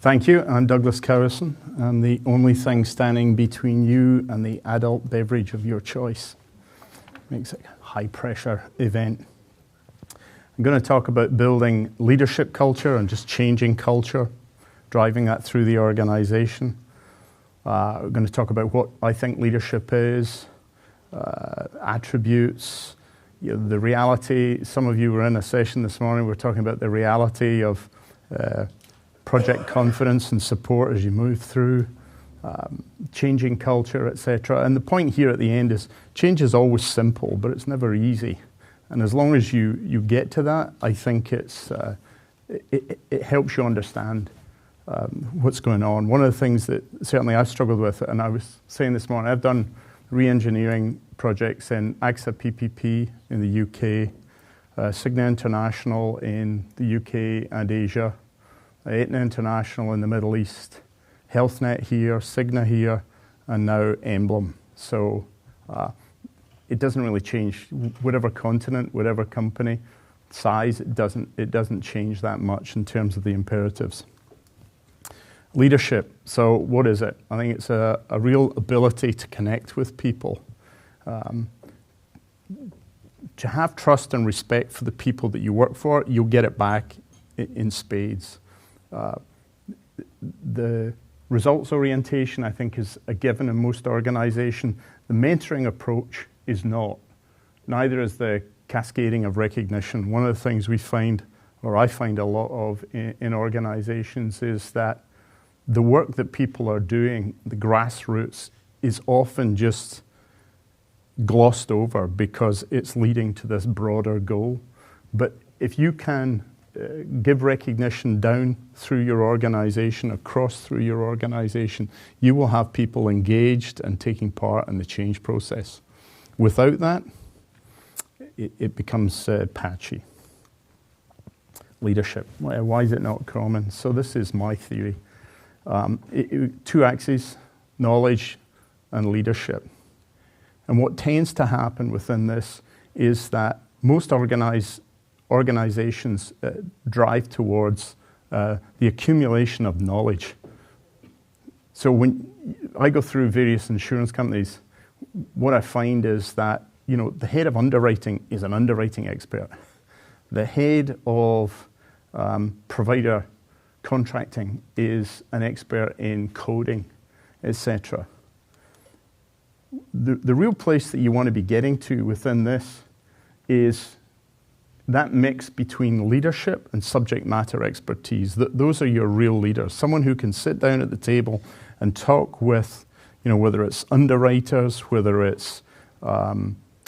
Thank you. I'm Douglas Cowieson. I'm the only thing standing between you and the adult beverage of your choice. Makes it a high-pressure event. I'm going to talk about building leadership culture and just changing culture, driving that through the organization. We're going to talk about what I think leadership is, attributes, the reality. Some of you were in a session this morning. We're talking about the reality of project confidence and support as you move through, changing culture, etc. And the point here at the end is change is always simple, but it's never easy. And as long as you get to that, I think it helps you understand what's going on. One of the things that certainly I've struggled with, and I was saying this morning, I've done re-engineering projects in AXA PPP in the UK, Cigna International in the UK and Asia, Aetna International in the Middle East, HealthNet here, Cigna here, and now Emblem. So it doesn't really change. Whatever continent, whatever company, size, it doesn't change that much in terms of the imperatives. Leadership. So what is it? I think it's a real ability to connect with people, to have trust and respect for the people that you work for. You'll get it back in spades. The results orientation, I think, is a given in most organizations. The mentoring approach is not. Neither is the cascading of recognition. One of the things we find, or I find a lot of in organizations, is that the work that people are doing, the grassroots, is often just glossed over because it's leading to this broader goal. But if you can give recognition down through your organization, across through your organization, you will have people engaged and taking part in the change process. Without that, it becomes patchy. Leadership. Why is it not common? So this is my theory. Two axes, knowledge and leadership. And what tends to happen within this is that most organizations drive towards the accumulation of knowledge. So when I go through various insurance companies, what I find is that, the head of underwriting is an underwriting expert. The head of provider contracting is an expert in coding, etc. The real place that you want to be getting to within this is that mix between leadership and subject matter expertise. Those are your real leaders. Someone who can sit down at the table and talk with, whether it's underwriters, whether it's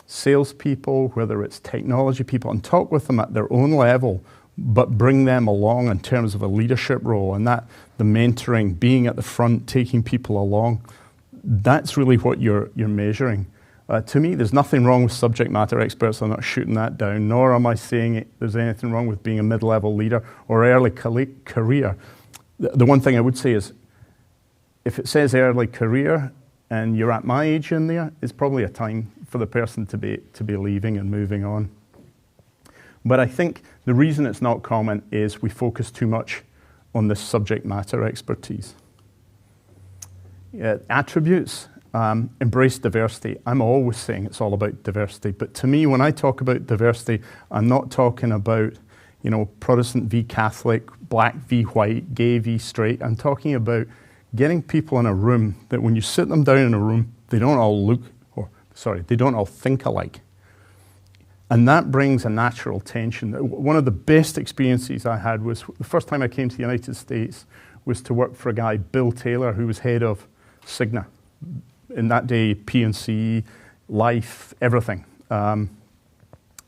salespeople, whether it's technology people, and talk with them at their own level, but bring them along in terms of a leadership role, and that the mentoring, being at the front, taking people along, that's really what you're measuring. To me, there's nothing wrong with subject matter experts. I'm not shooting that down, nor am I saying there's anything wrong with being a mid-level leader or early career. The one thing I would say is, if it says early career and you're at my age in there, it's probably a time for the person to be leaving and moving on. But I think the reason it's not common is we focus too much on this subject matter expertise. Attributes, embrace diversity. I'm always saying it's all about diversity, but to me, when I talk about diversity, I'm not talking about, Protestant v. Catholic, black v. white, gay v. straight. I'm talking about getting people in a room that when you sit them down in a room, they don't all think alike. And that brings a natural tension. One of the best experiences I had was the first time I came to the United States was to work for a guy, Bill Taylor, who was head of Cigna. In that day, P&C, life, everything. And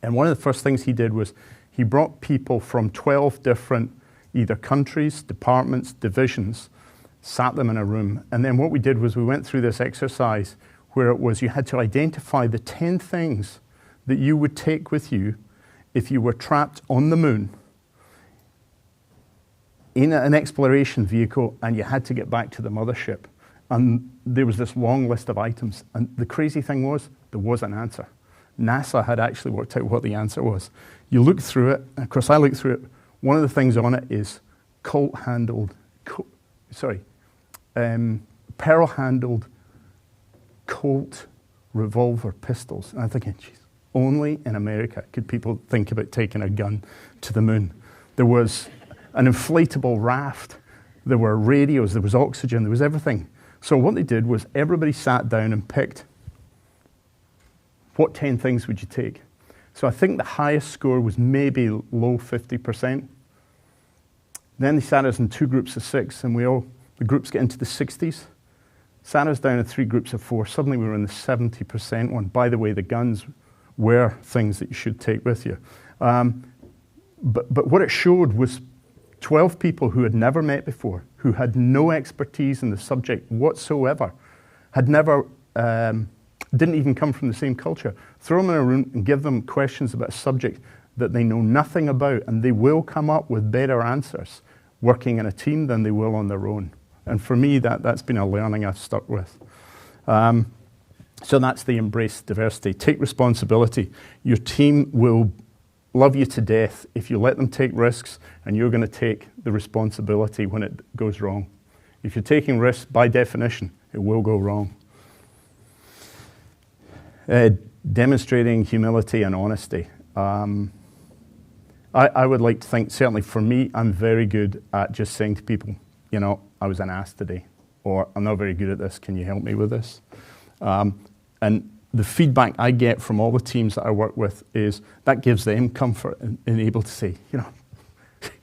one of the first things he did was he brought people from 12 different either countries, departments, divisions, sat them in a room. And then what we did was we went through this exercise where it was you had to identify the 10 things that you would take with you if you were trapped on the moon in an exploration vehicle and you had to get back to the mothership. And there was this long list of items. And the crazy thing was, there was an answer. NASA had actually worked out what the answer was. You look through it, and of course I looked through it. One of the things on it is Colt-handled pearl-handled Colt revolver pistols. And I'm thinking, geez, only in America could people think about taking a gun to the moon. There was an inflatable raft. There were radios. There was oxygen. There was everything. So what they did was everybody sat down and picked, what 10 things would you take? So I think the highest score was maybe low 50%. Then they sat us in 2 groups of 6, and the groups get into the 60s. Sat us down in 3 groups of 4. Suddenly we were in the 70% one. By the way, the guns were things that you should take with you. But what it showed was 12 people who had never met before, who had no expertise in the subject whatsoever, had never, didn't even come from the same culture. Throw them in a room and give them questions about a subject that they know nothing about, and they will come up with better answers working in a team than they will on their own. And for me, that's been a learning I've stuck with. So that's the embrace diversity. Take responsibility. Your team will love you to death if you let them take risks, and you're going to take the responsibility when it goes wrong. If you're taking risks, by definition, it will go wrong. Demonstrating humility and honesty. I would like to think, certainly for me, I'm very good at just saying to people, you know, I was an ass today, or I'm not very good at this, can you help me with this? And the feedback I get from all the teams that I work with is that gives them comfort in able to say, you know,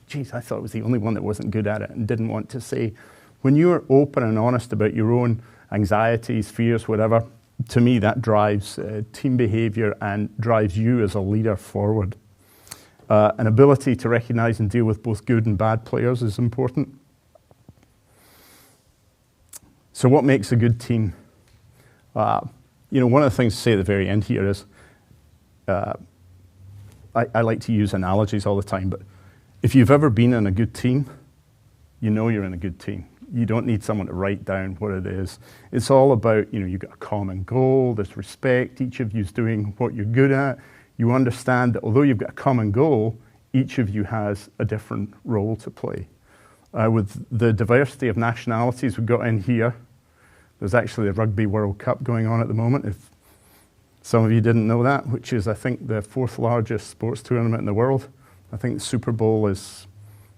geez, I thought I was the only one that wasn't good at it and didn't want to say. When you're open and honest about your own anxieties, fears, whatever, to me that drives team behavior and drives you as a leader forward. An ability to recognize and deal with both good and bad players is important. So what makes a good team? You know, one of the things to say at the very end here is, I like to use analogies all the time, but if you've ever been in a good team, you know you're in a good team. You don't need someone to write down what it is. It's all about, you know, you've got a common goal, there's respect, each of you's doing what you're good at. You understand that although you've got a common goal, each of you has a different role to play. With the diversity of nationalities we've got in here, there's actually a Rugby World Cup going on at the moment, if some of you didn't know that, which is, I think, the 4th largest sports tournament in the world. I think the Super Bowl is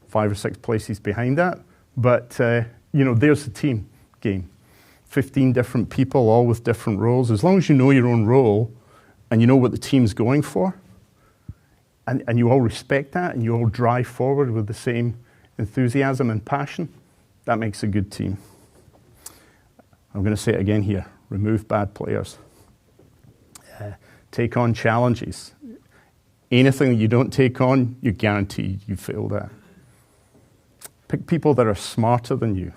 5 or 6 places behind that. But, you know, there's the team game. 15 different people, all with different roles. As long as you know your own role and you know what the team's going for, and you all respect that, and you all drive forward with the same enthusiasm and passion, that makes a good team. I'm going to say it again here. Remove bad players. Take on challenges. Anything that you don't take on, you're guaranteed you failed at. Pick people that are smarter than you.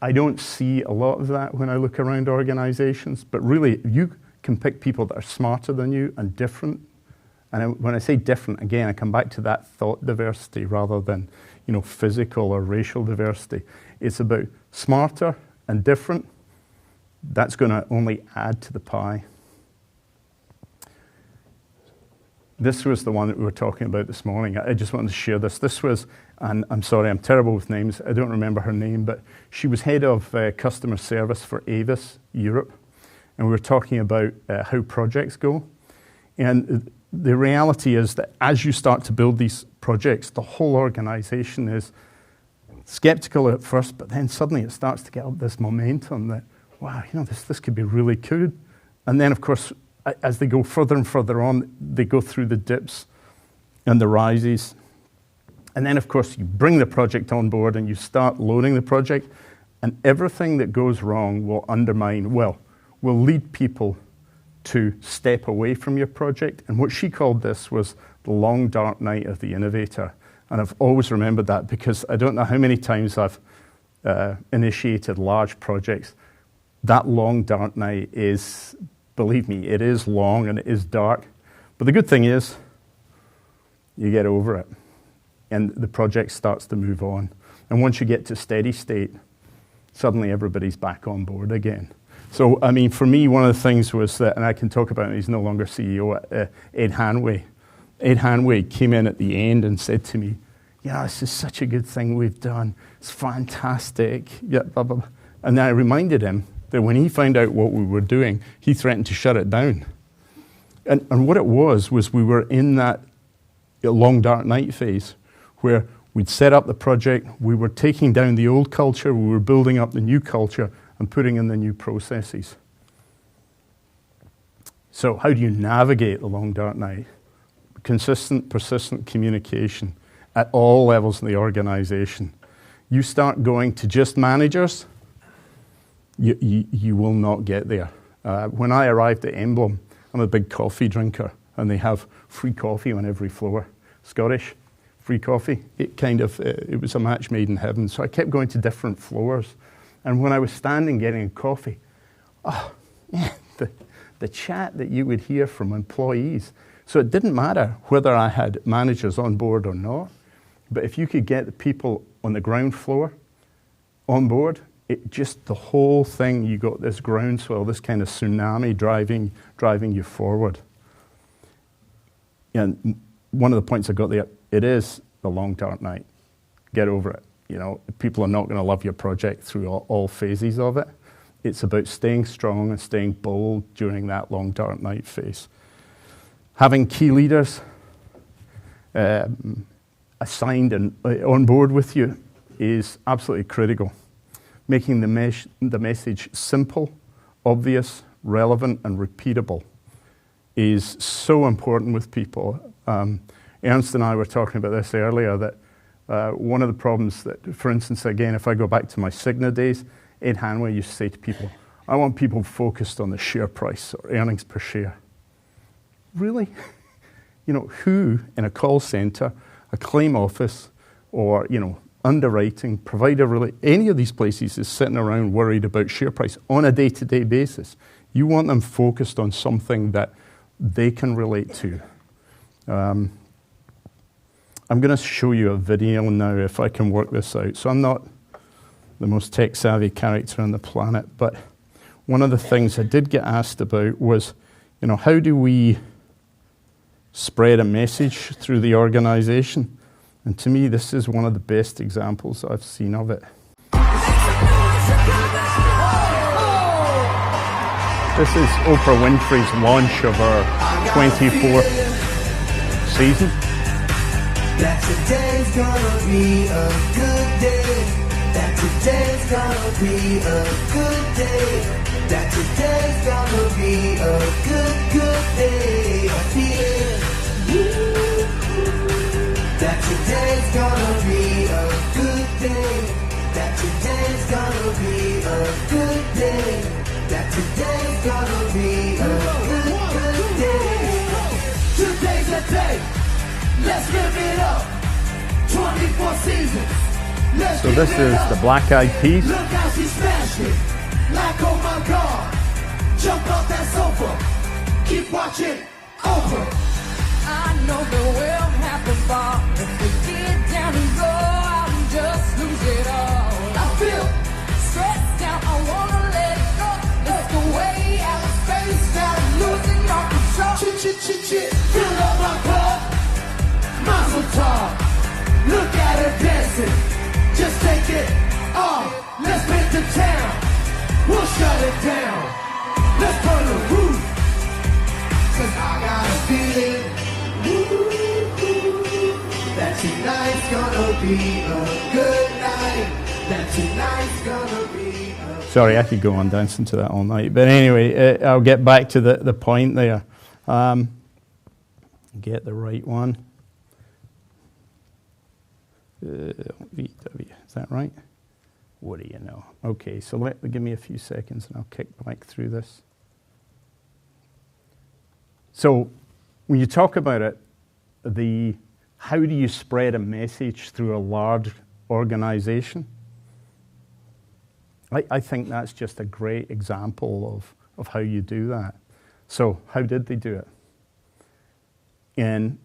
I don't see a lot of that when I look around organizations, but really, you can pick people that are smarter than you and different. And when I say different, again, I come back to that thought diversity rather than, you know, physical or racial diversity. It's about smarter and different. That's going to only add to the pie. This was the one that we were talking about this morning. I just wanted to share this. This was, and I'm sorry, I'm terrible with names. I don't remember her name, but she was head of customer service for Avis Europe. And we were talking about how projects go. And the reality is that as you start to build these projects, the whole organization is skeptical at first, but then suddenly it starts to get up this momentum that, wow, you know, this could be really good. And then, of course, as they go further and further on, they go through the dips and the rises. And then, of course, you bring the project on board and you start loading the project, and everything that goes wrong will will lead people to step away from your project. And what she called this was the long, dark night of the innovator. And I've always remembered that because I don't know how many times I've initiated large projects. That long, dark night is, believe me, it is long and it is dark. But the good thing is, you get over it. And the project starts to move on. And once you get to steady state, suddenly everybody's back on board again. So, I mean, for me, one of the things was that, and I can talk about it, he's no longer CEO, Ed Hanway. Ed Hanway came in at the end and said to me, yeah, this is such a good thing we've done. It's fantastic. Yeah, blah, blah, blah. And then I reminded him that when he found out what we were doing, he threatened to shut it down. And what it was we were in that long dark night phase where we'd set up the project, we were taking down the old culture, we were building up the new culture and putting in the new processes. So how do you navigate the long dark night? Consistent, persistent communication at all levels of the organization. You start going to just managers, you will not get there. When I arrived at Emblem, I'm a big coffee drinker, and they have free coffee on every floor. Scottish, free coffee. It was a match made in heaven. So I kept going to different floors. And when I was standing getting a coffee, the chat that you would hear from employees. So it didn't matter whether I had managers on board or not, but if you could get the people on the ground floor on board, the whole thing, you got this groundswell, this kind of tsunami driving you forward. And one of the points I got there, it is the long dark night. Get over it. You know, people are not going to love your project through all phases of it. It's about staying strong and staying bold during that long dark night phase. Having key leaders assigned and on board with you is absolutely critical. Making the message simple, obvious, relevant, and repeatable is so important with people. Ernst and I were talking about this earlier, that one of the problems that, for instance, again, if I go back to my Cigna days, Ed Hanway used to say to people, I want people focused on the share price or earnings per share. Really? You know, who in a call center, a claim office, or, you know, underwriting, provider, any of these places is sitting around worried about share price on a day-to-day basis. You want them focused on something that they can relate to. I'm going to show you a video now if I can work this out. So I'm not the most tech-savvy character on the planet, but one of the things I did get asked about was, you know, how do we spread a message through the organization? And to me, this is one of the best examples I've seen of it. This is Oprah Winfrey's launch of her 24th season. That today's gonna be a good day. That today's gonna be a good day. That today's gonna be a good day. I feel it. That today's gonna be a good day. That today's gonna be a good day. That today's gonna be a good day. Today's a day. Let's live it up. 24 seasons. So this is the Black Eyed Peas. Look how she smashed it. Like, oh my God. Jump off that sofa. Keep watching Oprah. I know the world happens far. If we get down and go out and just lose it all. I feel Stressed out, I wanna let it go. It's the way out of space now. Losing your control. chit. Fill up my cup. Mazel tov. Look at her dancing. Just take it off. Let's paint the town. We'll shut it down. Let's burn the roof. 'Cause I got a feeling that tonight's gonna be a good night. That tonight's gonna be a... Sorry, I could go on dancing to that all night. But anyway, I'll get back to the point there. Get the right one. VW, is that right? What do you know? Okay, so give me a few seconds and I'll kick back through this. So when you talk about it, how do you spread a message through a large organization? I think that's just a great example of how you do that. So how did they do it? And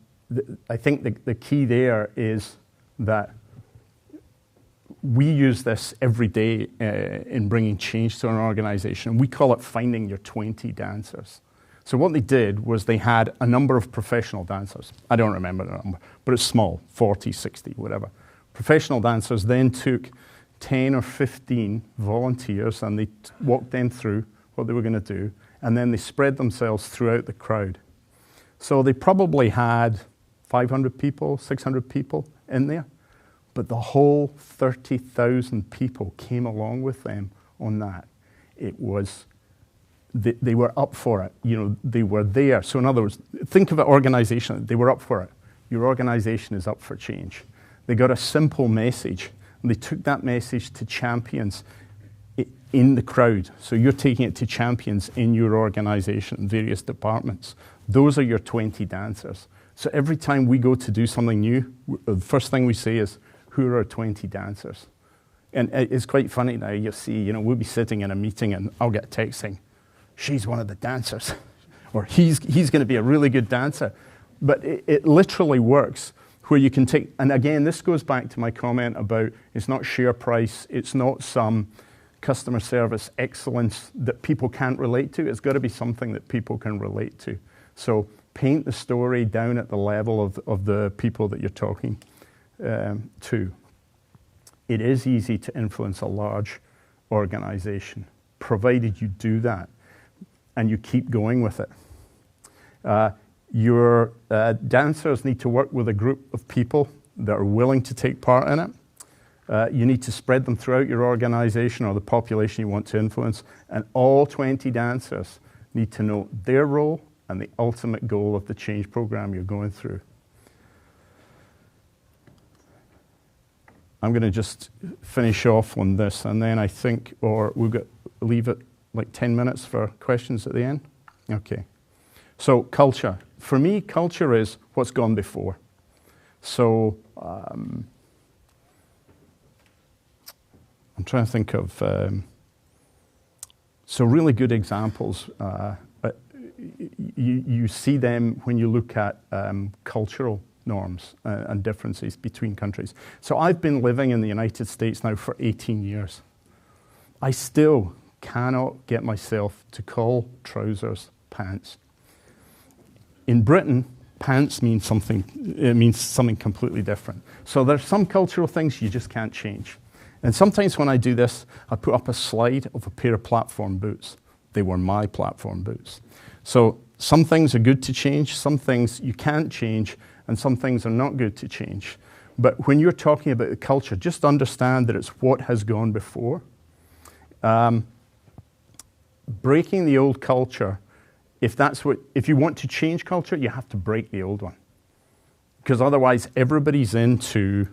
I think the key there is that we use this every day in bringing change to an organization. We call it finding your 20 dancers. So what they did was they had a number of professional dancers. I don't remember the number, but it's small, 40, 60, whatever. Professional dancers then took 10 or 15 volunteers and they walked them through what they were going to do, and then they spread themselves throughout the crowd. So they probably had 500 people, 600 people in there, but the whole 30,000 people came along with them on that. It was, they were up for it. You know, they were there. So in other words, think of an organization. They were up for it. Your organization is up for change. They got a simple message, and they took that message to champions in the crowd. So you're taking it to champions in your organization, in various departments. Those are your 20 dancers. So every time we go to do something new, the first thing we say is, who are our 20 dancers? And it's quite funny now. You see, you know, we'll be sitting in a meeting and I'll get a text saying, she's one of the dancers, or he's going to be a really good dancer. But it literally works where you can take, and again, this goes back to my comment about it's not share price, it's not some customer service excellence that people can't relate to. It's got to be something that people can relate to. So paint the story down at the level of the people that you're talking to. It is easy to influence a large organization, provided you do that and you keep going with it. Your dancers need to work with a group of people that are willing to take part in it. You need to spread them throughout your organization or the population you want to influence, and all 20 dancers need to know their role and the ultimate goal of the change program you're going through. I'm going to just finish off on this, and then I think, or leave it like 10 minutes for questions at the end. Okay. So culture. For me, culture is what's gone before. So I'm trying to think of so really good examples. You see them when you look at cultural norms and differences between countries. So I've been living in the United States now for 18 years. I still cannot get myself to call trousers pants. In Britain, pants means something completely different. So there's some cultural things you just can't change. And sometimes when I do this, I put up a slide of a pair of platform boots. They were my platform boots. So some things are good to change, some things you can't change, and some things are not good to change. But when you're talking about the culture, just understand that it's what has gone before. Breaking the old culture, if you want to change culture, you have to break the old one. Because otherwise, everybody's into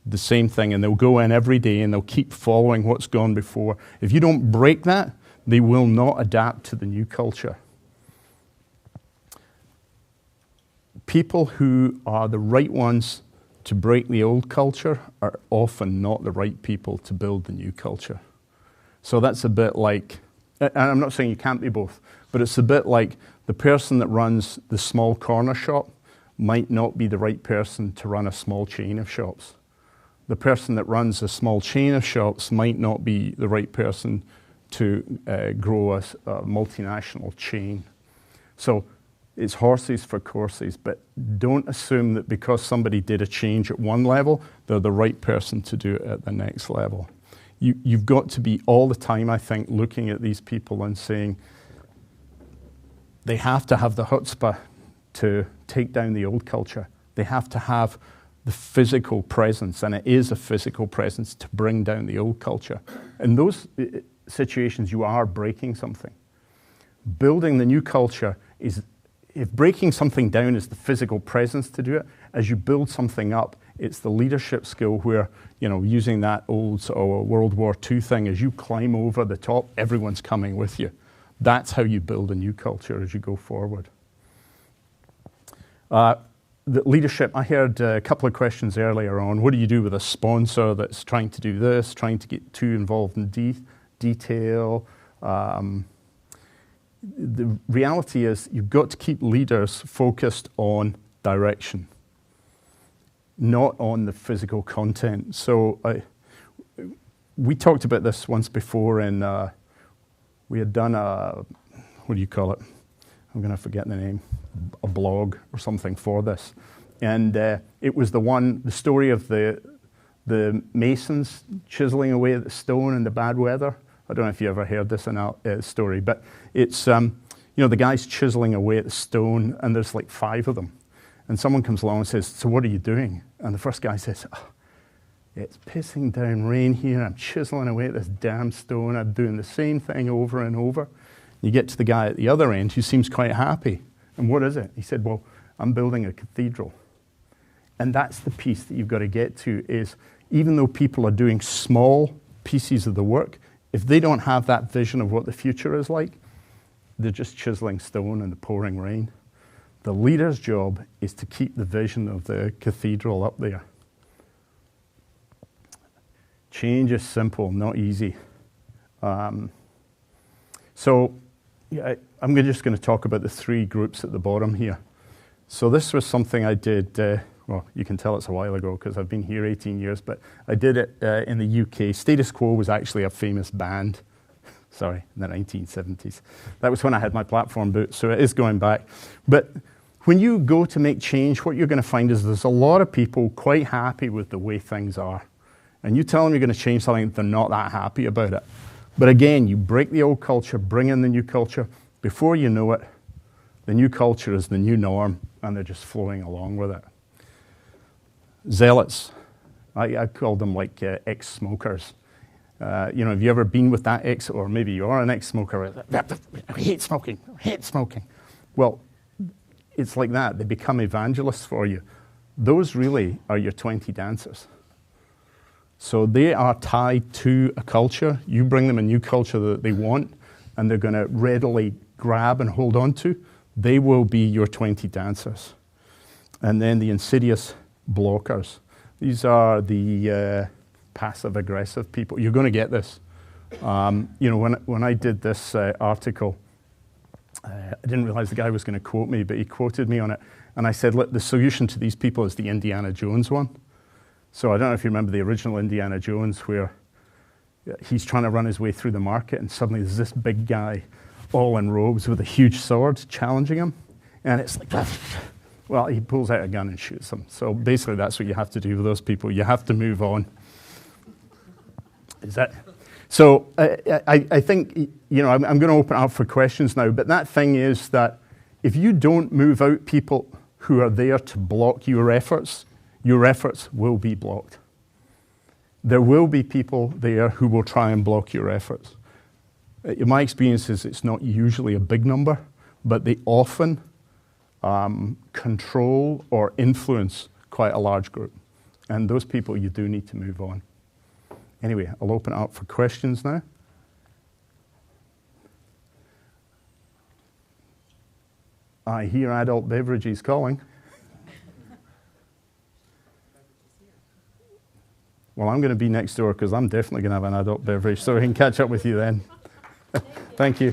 the same thing, and they'll go in every day and they'll keep following what's gone before. If you don't break that, they will not adapt to the new culture. People who are the right ones to break the old culture are often not the right people to build the new culture. So that's a bit like, and I'm not saying you can't be both, but it's a bit like the person that runs the small corner shop might not be the right person to run a small chain of shops. The person that runs a small chain of shops might not be the right person to grow a multinational chain. So it's horses for courses, but don't assume that because somebody did a change at one level, they're the right person to do it at the next level. You've got to be all the time, I think, looking at these people and saying they have to have the chutzpah to take down the old culture. They have to have the physical presence, and it is a physical presence to bring down the old culture. In those situations, you are breaking something. Building the new culture is, if breaking something down is the physical presence to do it, as you build something up, it's the leadership skill where, using that old sort of World War II thing, as you climb over the top, everyone's coming with you. That's how you build a new culture as you go forward. The leadership, I heard a couple of questions earlier on. What do you do with a sponsor that's trying to do this, trying to get too involved in detail? The reality is you've got to keep leaders focused on direction, not on the physical content. So we talked about this once before, and we had done a I'm going to forget the name, a blog or something for this. And it was the story of the masons chiseling away at the stone in the bad weather. I don't know if you ever heard this story, but it's, the guy's chiseling away at the stone, and there's like 5 of them. And someone comes along and says, so what are you doing? And the first guy says, it's pissing down rain here. I'm chiseling away at this damn stone. I'm doing the same thing over and over. You get to the guy at the other end who seems quite happy. And what is it? He said, well, I'm building a cathedral. And that's the piece that you've got to get to, is even though people are doing small pieces of the work, if they don't have that vision of what the future is like, they're just chiseling stone in the pouring rain. The leader's job is to keep the vision of the cathedral up there. Change is simple, not easy. I'm just going to talk about the 3 groups at the bottom here. So this was something I did, well, you can tell it's a while ago because I've been here 18 years, but I did it in the UK. Status Quo was actually a famous band, in the 1970s. That was when I had my platform boot, so it is going back. But when you go to make change, what you're going to find is there's a lot of people quite happy with the way things are. And you tell them you're going to change something, they're not that happy about it. But again, you break the old culture, bring in the new culture. Before you know it, the new culture is the new norm, and they're just flowing along with it. Zealots. I call them like ex-smokers. Have you ever been with that ex, or maybe you are an ex-smoker? I hate smoking. I hate smoking. Well, it's like that. They become evangelists for you. Those really are your 20 dancers. So they are tied to a culture. You bring them a new culture that they want, and they're going to readily grab and hold on to. They will be your 20 dancers. And then the insidious blockers. These are the passive-aggressive people. You're going to get this. When I did this article, I didn't realize the guy was going to quote me, but he quoted me on it. And I said, look, the solution to these people is the Indiana Jones one. So I don't know if you remember the original Indiana Jones, where he's trying to run his way through the market, and suddenly there's this big guy all in robes with a huge sword challenging him. And it's like, well, he pulls out a gun and shoots him. So basically that's what you have to do with those people. You have to move on. Is that? So I think, I'm going to open up for questions now, but that thing is that if you don't move out people who are there to block your efforts will be blocked. There will be people there who will try and block your efforts. In my experience is it's not usually a big number, but they often control or influence quite a large group. And those people you do need to move on. Anyway, I'll open it up for questions now. I hear adult beverages calling. Well, I'm going to be next door because I'm definitely going to have an adult beverage, so we can catch up with you then. Thank you.